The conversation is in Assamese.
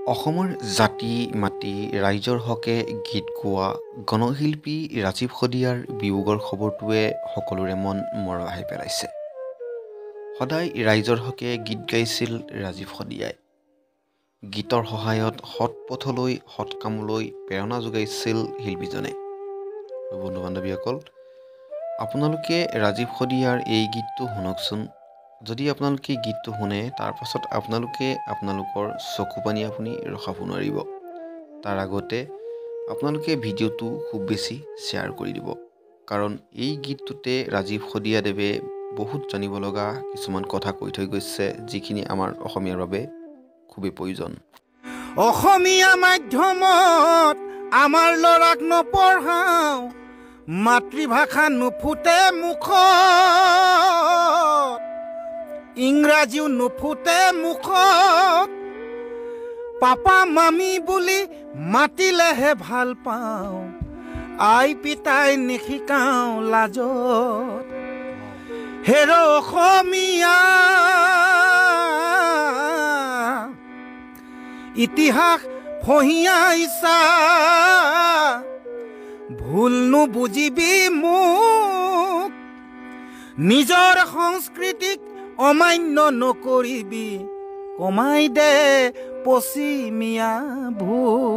অসমৰ জাতি মাটি ৰাইজৰ হকে গীত গোৱা গণশিল্পী ৰাজীৱ শদিয়াৰ বিয়োগৰ খবৰটোৱে সকলোৰে মন মৰহাই পেলাইছে। সদায় ৰাইজৰ হকে গীত গাইছিল ৰাজীৱ শদিয়াই। গীতৰ সহায়ত সৎ পথলৈ সৎ কামলৈ প্ৰেৰণা যোগাইছিল শিল্পীজনে। বন্ধু বান্ধৱীসকল, আপোনালোকে ৰাজীৱ শদিয়াৰ এই গীতটো শুনকচোন। যদি আপোনালোকে গীতটো শুনে তাৰ পাছত আপোনালোকে আপোনালোকৰ চকু পানী আপুনি ৰখাব নোৱাৰিব। তাৰ আগতে আপোনালোকে ভিডিঅ'টো খুব বেছি শ্বেয়াৰ কৰি দিব, কাৰণ এই গীতটোতে ৰাজীৱ শদিয়াদেৱে বহুত জানিব লগা কিছুমান কথা কৈ থৈ গৈছে, যিখিনি আমাৰ অসমীয়াৰ বাবে খুবেই প্ৰয়োজন। অসমীয়া মাধ্যমত আমাৰ ল'ৰাক নপঢ়াওঁ, মাতৃভাষা নুফুটে মুখত, ইংৰাজীও নুফুটে মুখত, পাপা মামী বুলি মাতিলেহে ভাল পাওঁ, আই পিতাই নিশিকাওঁ লাজত। হেৰ অসমীয়া ইতিহাস ফহিয়াইছা, ভুল নুবুজিবি মোক, নিজৰ সংস্কৃতিক অমান্য নকৰিবি, কমাই দে পশ্চিমীয়া ভোগ।